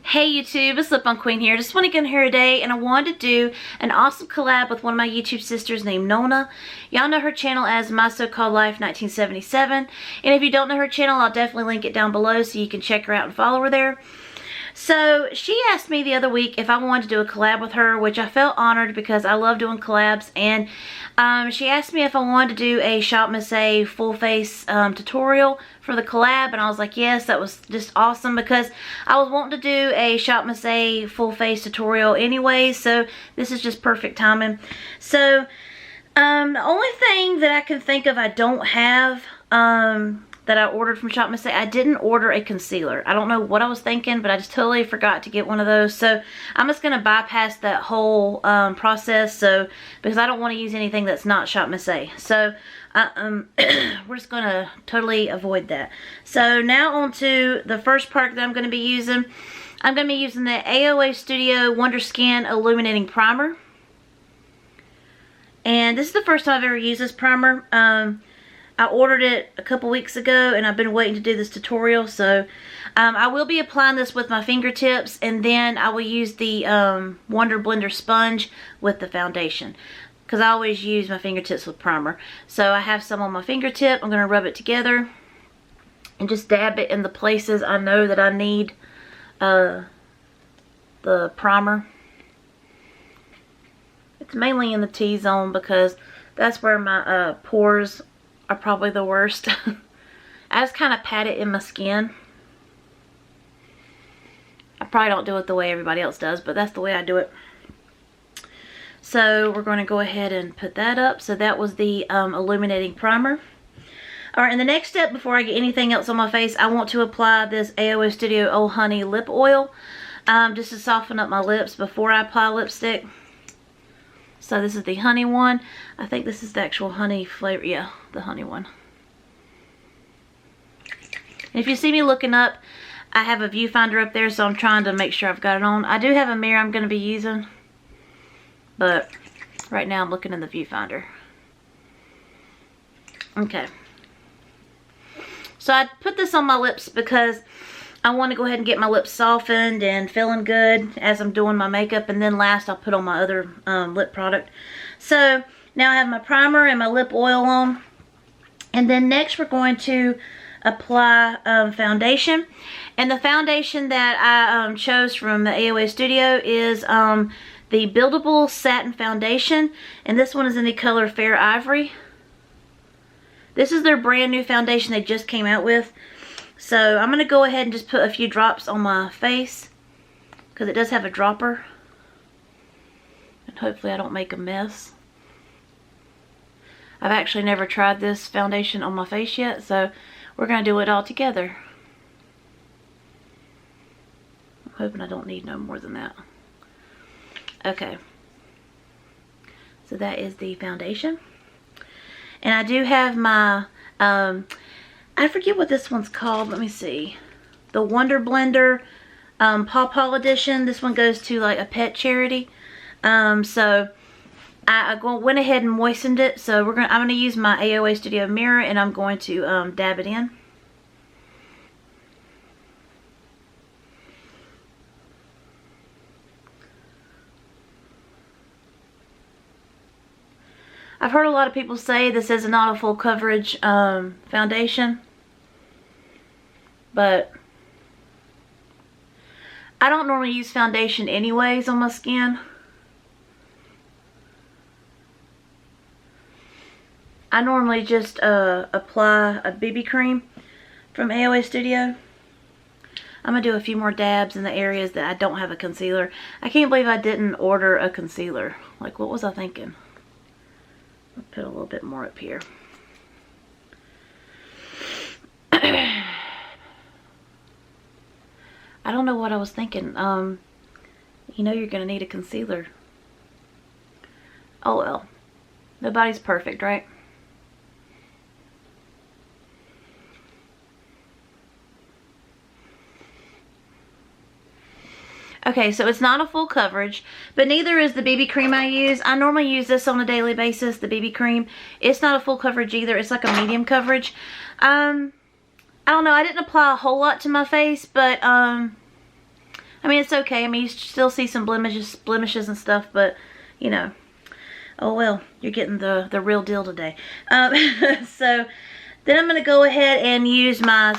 Hey YouTube, it's Lip On Queen here. Just want to get in here today and I wanted to do an awesome collab with one of my YouTube sisters named Nona. Y'all know her channel as MySoCalledLife1977. And if you don't know her channel, I'll definitely link it down below so you can check her out and follow her there. So she asked me the other week if I wanted to do a collab with her, which I felt honored because I love doing collabs. And she asked me if I wanted to do a ShopMissA full face tutorial for the collab, and I was like, yes, that was just awesome because I was wanting to do a ShopMissA full face tutorial anyway, so this is just perfect timing. So the only thing that I can think of I don't have that I ordered from ShopMissA, I didn't order a concealer. I don't know what I was thinking, but I just totally forgot to get one of those. So I'm just going to bypass that whole process, because I don't want to use anything that's not ShopMissA. So we're just going to totally avoid that. So now on to the first product that I'm going to be using. I'm going to be using the AOA Studio Wonder Skin Illuminating Primer. And this is the first time I've ever used this primer. I ordered it a couple weeks ago and I've been waiting to do this tutorial. So I will be applying this with my fingertips, and then I will use the Wonder Blender sponge with the foundation, because I always use my fingertips with primer. So I have some on my fingertip. I'm going to rub it together and just dab it in the places I know that I need the primer. It's mainly in the T-zone because that's where my pores are probably the worst. I just kind of pat it in my skin. I probably don't do it the way everybody else does, but that's the way I do it. So we're going to go ahead and put that up. So that was the illuminating primer. Alright, and the next step before I get anything else on my face, I want to apply this AOA Studio Oh Honey lip oil just to soften up my lips before I apply lipstick. So this is the honey one. I think this is the actual honey flavor. Yeah, the honey one. And if you see me looking up, I have a viewfinder up there, so I'm trying to make sure I've got it on. I do have a mirror I'm going to be using, but right now I'm looking in the viewfinder. Okay. So I put this on my lips because I want to go ahead and get my lips softened and feeling good as I'm doing my makeup, and then last I'll put on my other lip product. So now I have my primer and my lip oil on, and then next we're going to apply foundation. And the foundation that I chose from the AOA Studio is the Buildable Satin Foundation, and this one is in the color Fair Ivory. This is their brand new foundation they just came out with. So I'm going to go ahead and just put a few drops on my face, because it does have a dropper. And hopefully I don't make a mess. I've actually never tried this foundation on my face yet, so we're going to do it all together. I'm hoping I don't need no more than that. Okay. So that is the foundation. And I do have my I forget what this one's called. Let me see. The Wonder Blender Paw Paw Edition. This one goes to like a pet charity. So I went ahead and moistened it. So I'm gonna use my AOA Studio mirror, and I'm going to dab it in. I've heard a lot of people say this is not a full coverage foundation, but I don't normally use foundation anyways on my skin. I normally just apply a BB cream from AOA Studio. I'm going to do a few more dabs in the areas that I don't have a concealer. I can't believe I didn't order a concealer. Like, what was I thinking? I'll put a little bit more up here. I don't know what I was thinking. You know you're going to need a concealer. Oh well. Nobody's perfect, right? Okay, so it's not a full coverage, but neither is the BB cream I use. I normally use this on a daily basis, the BB cream. It's not a full coverage either. It's like a medium coverage. I don't know. I didn't apply a whole lot to my face, but I mean, it's okay. I mean, you still see some blemishes and stuff, but, you know, oh well, you're getting the real deal today. So then I'm going to go ahead and use my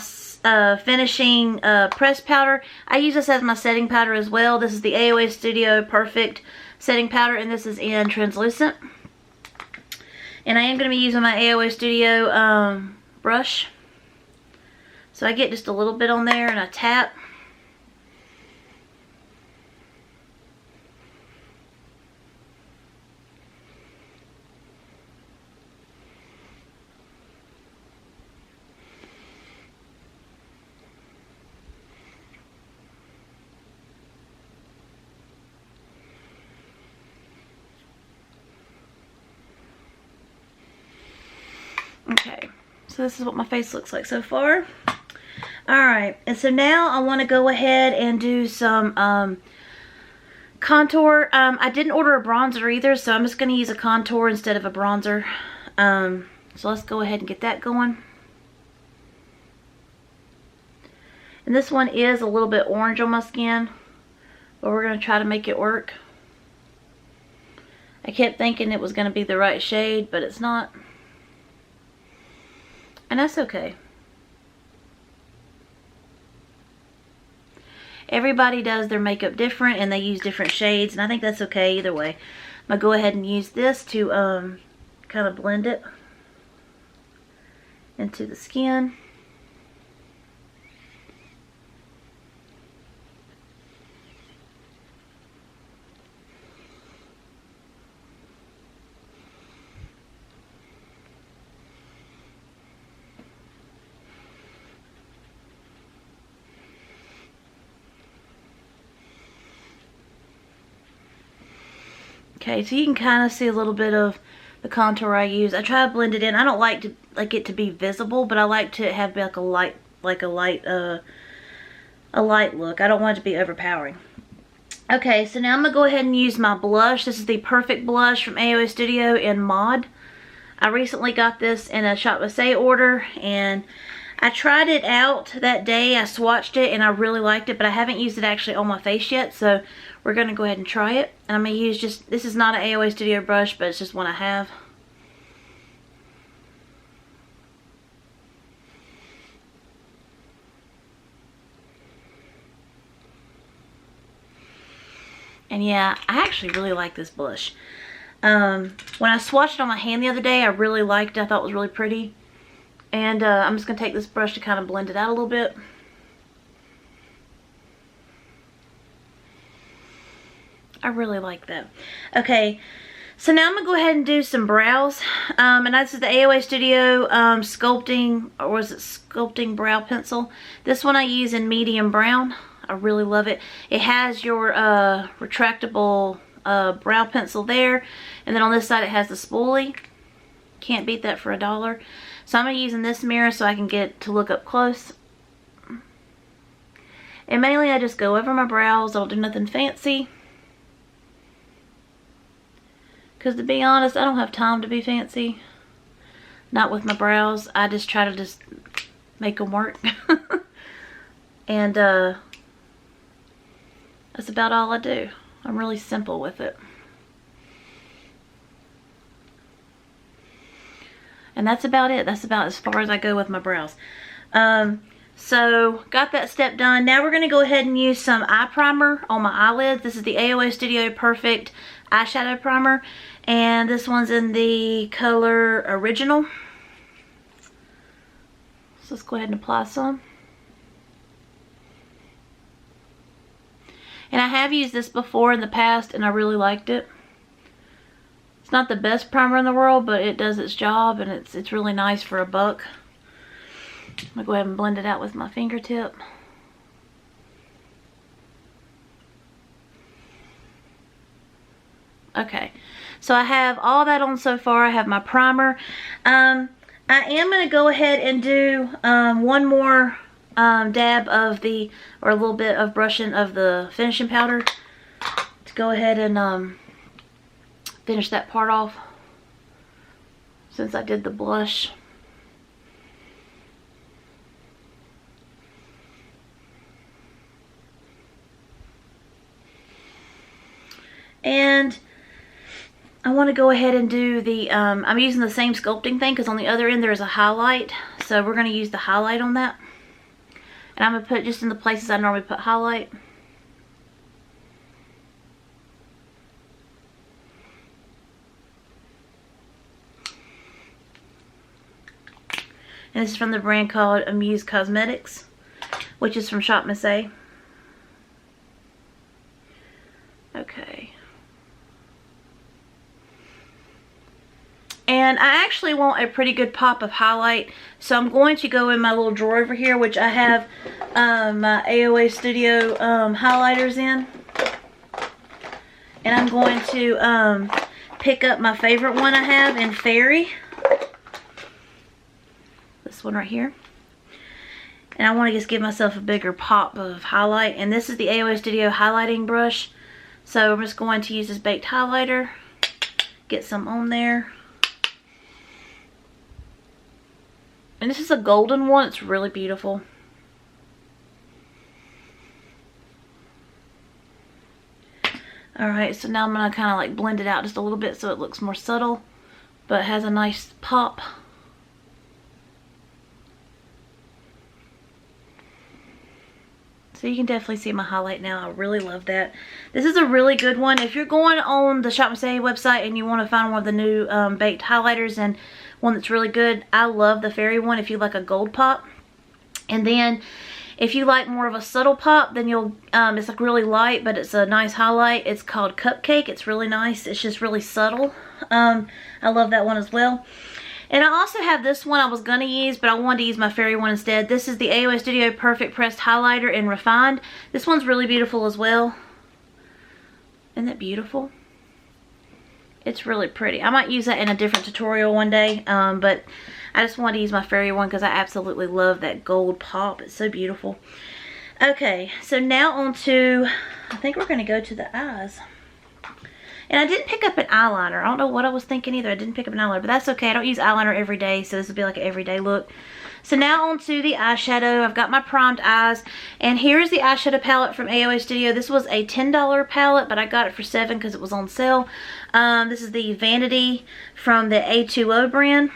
finishing pressed powder. I use this as my setting powder as well. This is the AOA Studio Perfect setting powder, and this is in translucent. And I am going to be using my AOA Studio brush. So I get just a little bit on there and I tap. Okay, so this is what my face looks like so far. Alright, and so now I want to go ahead and do some contour. I didn't order a bronzer either, so I'm just going to use a contour instead of a bronzer. So let's go ahead and get that going. And this one is a little bit orange on my skin, but we're going to try to make it work. I kept thinking it was going to be the right shade, but it's not. And that's okay. Everybody does their makeup different and they use different shades, and I think that's okay either way. I'm going to go ahead and use this to kind of blend it into the skin. Okay, so you can kind of see a little bit of the contour I use. I try to blend it in. I don't like it to be visible, but I like to have like a light look. I don't want it to be overpowering. Okay, so now I'm gonna go ahead and use my blush. This is the Perfect Blush from AOA Studio in Mod. I recently got this in a ShopMissA order, and I tried it out that day. I swatched it and I really liked it, but I haven't used it actually on my face yet, so we're going to go ahead and try it. And I'm going to use just, this is not an AOA Studio brush, but it's just one I have. And yeah, I actually really like this blush. When I swatched it on my hand the other day, I really liked it. I thought it was really pretty. And I'm just going to take this brush to kind of blend it out a little bit. I really like that. Okay, so now I'm going to go ahead and do some brows. And this is the AOA Studio Sculpting, or was it Sculpting Brow Pencil. This one I use in medium brown. I really love it. It has your retractable brow pencil there. And then on this side it has the spoolie. Can't beat that for $1. So I'm going to be using this mirror so I can get to look up close. And mainly I just go over my brows. I don't do nothing fancy. Because to be honest, I don't have time to be fancy. Not with my brows. I just try to just make them work. And that's about all I do. I'm really simple with it. And that's about it. That's about as far as I go with my brows. So, got that step done. Now we're going to go ahead and use some eye primer on my eyelids. This is the AOA Studio Perfect Eyeshadow Primer. And this one's in the color Original. So let's go ahead and apply some. And I have used this before in the past and I really liked it. It's not the best primer in the world, but it does its job and it's really nice for $1. I'm going to go ahead and blend it out with my fingertip. Okay, so I have all that on so far. I have my primer. I am going to go ahead and do one more dab of the, or a little bit of brushing of the finishing powder to go ahead and finish that part off since I did the blush. And I want to go ahead and do the, I'm using the same sculpting thing because on the other end there's a highlight. So we're going to use the highlight on that. And I'm going to put it just in the places I normally put highlight. And this is from the brand called Amuse Cosmetics, which is from ShopMissA. Okay. And I actually want a pretty good pop of highlight, so I'm going to go in my little drawer over here, which I have my AOA Studio highlighters in. And I'm going to pick up my favorite one I have in Fairy. This one right here. And I want to just give myself a bigger pop of highlight. And this is the AOA Studio highlighting brush. So I'm just going to use this baked highlighter. Get some on there. And this is a golden one. It's really beautiful. Alright, so now I'm going to kind of like blend it out just a little bit so it looks more subtle. But it has a nice pop. So you can definitely see my highlight now. I really love that. This is a really good one. If you're going on the ShopMissA website and you want to find one of the new baked highlighters and one that's really good, I love the Fairy one if you like a gold pop. And then if you like more of a subtle pop, then you'll, it's like really light, but it's a nice highlight. It's called Cupcake. It's really nice. It's just really subtle. I love that one as well. And I also have this one I was going to use, but I wanted to use my Fairy one instead. This is the AOA Studio Perfect Pressed Highlighter in Refined. This one's really beautiful as well. Isn't that beautiful? It's really pretty. I might use that in a different tutorial one day, but I just wanted to use my Fairy one because I absolutely love that gold pop. It's so beautiful. Okay, so now on to, I think we're going to go to the eyes. And I didn't pick up an eyeliner. I don't know what I was thinking either. I didn't pick up an eyeliner, but that's okay. I don't use eyeliner every day, so this will be like an everyday look. So now on to the eyeshadow. I've got my primed eyes. And here's the eyeshadow palette from AOA Studio. This was a $10 palette, but I got it for $7 because it was on sale. This is the Vanity from the A2O brand.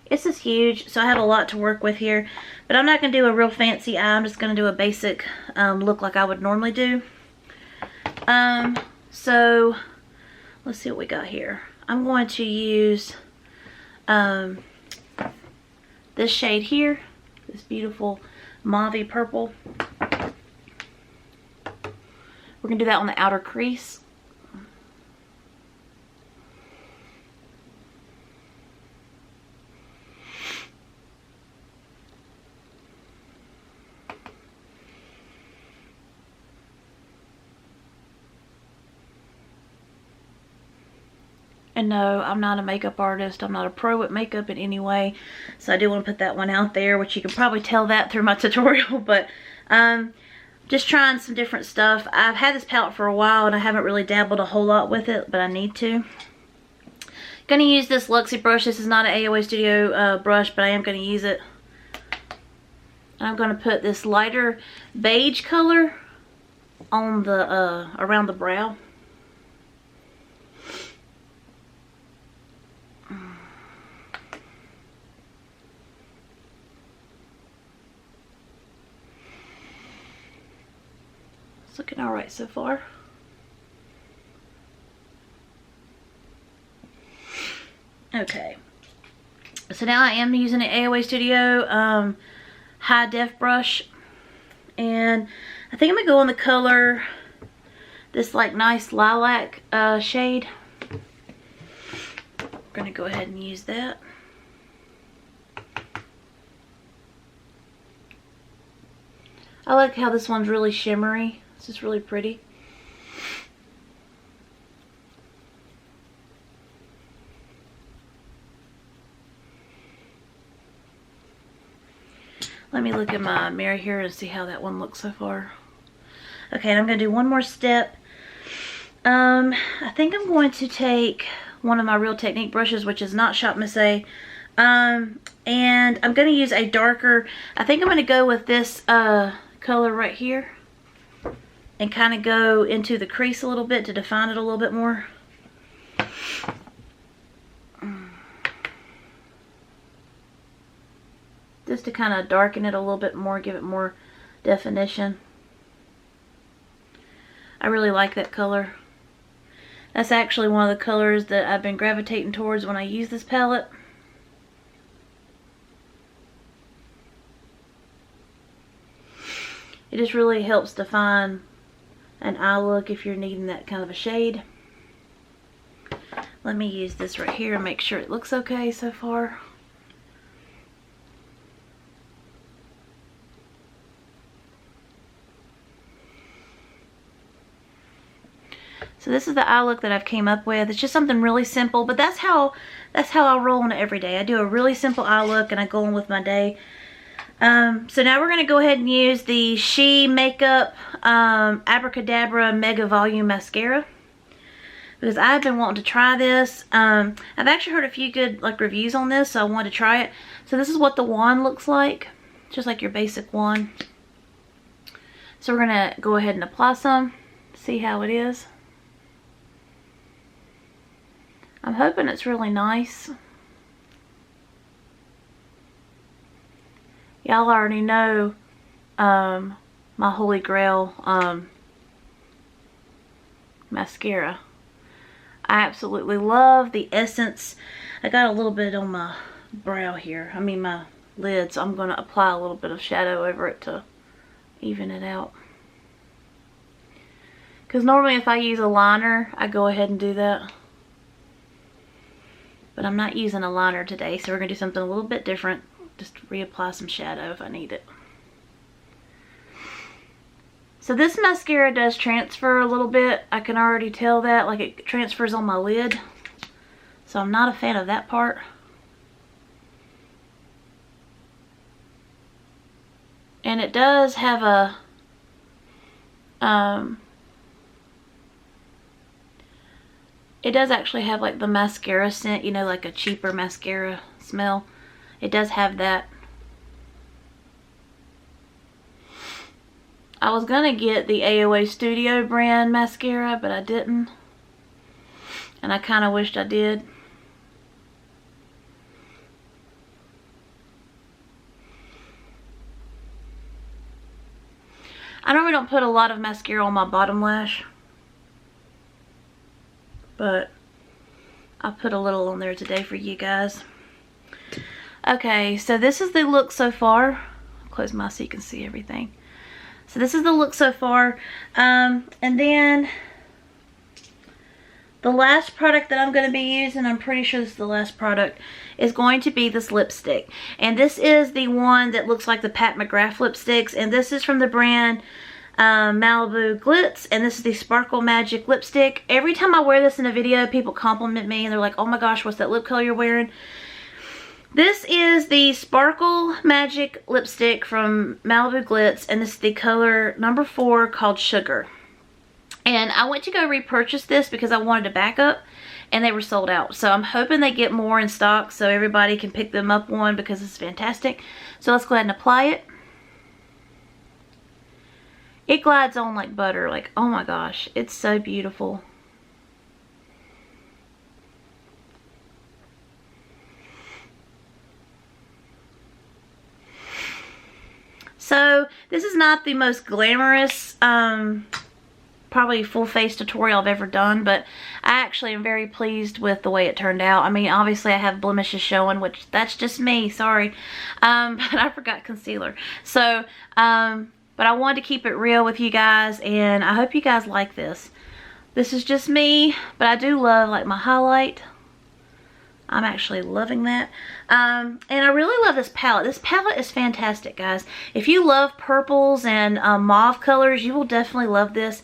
This is huge, so I have a lot to work with here. But I'm not going to do a real fancy eye. I'm just going to do a basic look like I would normally do. So let's see what we got here. I'm going to use this shade here, this beautiful mauve purple. We're going to do that on the outer crease. And no, I'm not a makeup artist. I'm not a pro at makeup in any way. So I do want to put that one out there, which you can probably tell that through my tutorial. But just trying some different stuff. I've had this palette for a while and I haven't really dabbled a whole lot with it, but I need to. Going to use this Luxie brush. This is not an AOA Studio brush, but I am going to use it. I'm going to put this lighter beige color on the around the brow. It's looking alright so far. Okay. So now I am using an AOA Studio high def brush. And I think I'm going to go in the color, this like nice lilac shade. I'm going to go ahead and use that. I like how this one's really shimmery. It's just really pretty. Let me look at my mirror here and see how that one looks so far. Okay, and I'm going to do one more step. I think I'm going to take one of my Real Technique brushes, which is not ShopMissA. And I'm going to use a darker, I think I'm going to go with this color right here. and kind of go into the crease a little bit to define it a little bit more. Just to kind of darken it a little bit more, give it more definition. I really like that color. That's actually one of the colors that I've been gravitating towards when I use this palette. It just really helps define an eye look if you're needing that kind of a shade. Let me use this right here and make sure it looks okay so far. So this is the eye look that I've came up with. It's just something really simple, but that's how I roll on it every day. I do a really simple eye look and I go on with my day. So now we're going to go ahead and use the She Makeup Abracadabra Mega Volume Mascara, because I've been wanting to try this. I've actually heard a few good reviews on this, so I wanted to try it. So this is what the wand looks like, just like your basic wand. So we're going to go ahead and apply some, see how it is. I'm hoping it's really nice. Y'all already know my holy grail mascara. I absolutely love the Essence. I got a little bit on my brow here. I mean my lid, so I'm going to apply a little bit of shadow over it to even it out. Because normally if I use a liner, I go ahead and do that. But I'm not using a liner today, so we're going to do something a little bit different. Just reapply some shadow if I need it. So this mascara does transfer a little bit. I can already tell that, like it transfers on my lid. So I'm not a fan of that part. And it does have a it does actually have like the mascara scent, you know, like a cheaper mascara smell. It does have that. I was gonna get the AOA Studio brand mascara, but I didn't. And I kind of wished I did. I normally don't put a lot of mascara on my bottom lash, but I'll put a little on there today for you guys. Okay, so this is the look so far. I'll close my so you can see everything. So this is the look so far. And then the last product that I'm going to be using, I'm pretty sure this is the last product, is going to be this lipstick. And this is the one that looks like the Pat McGrath lipsticks. And this is from the brand Malibu Glitz, and this is the Sparkle Magic lipstick. Every time I wear this in a video, people compliment me and they're like, oh my gosh, what's that lip color you're wearing? This is the Sparkle Magic lipstick from Malibu Glitz, and this is the color number 4 called Sugar. And I went to go repurchase this because I wanted a backup and they were sold out. So I'm hoping they get more in stock so everybody can pick them up one, because it's fantastic. So let's go ahead and apply it. It glides on like butter. Like, oh my gosh, it's so beautiful. So this is not the most glamorous probably full face tutorial I've ever done, but I actually am very pleased with the way it turned out. I mean, obviously I have blemishes showing, which that's just me, sorry. But I forgot concealer. So but I wanted to keep it real with you guys, and I hope you guys like this. This is just me, but I do love like my highlight. I'm actually loving that. And I really love this palette. This palette is fantastic, guys. If you love purples and mauve colors, you will definitely love this.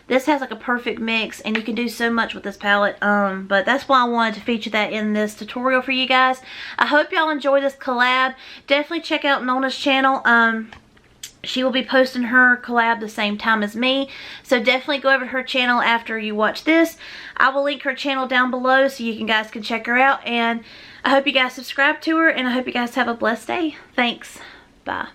This has like a perfect mix, and you can do so much with this palette. But that's why I wanted to feature that in this tutorial for you guys. I hope y'all enjoy this collab. Definitely check out Nona's channel. She will be posting her collab the same time as me. So definitely go over to her channel after you watch this. I will link her channel down below so you guys can check her out. And I hope you guys subscribe to her, and I hope you guys have a blessed day. Thanks. Bye.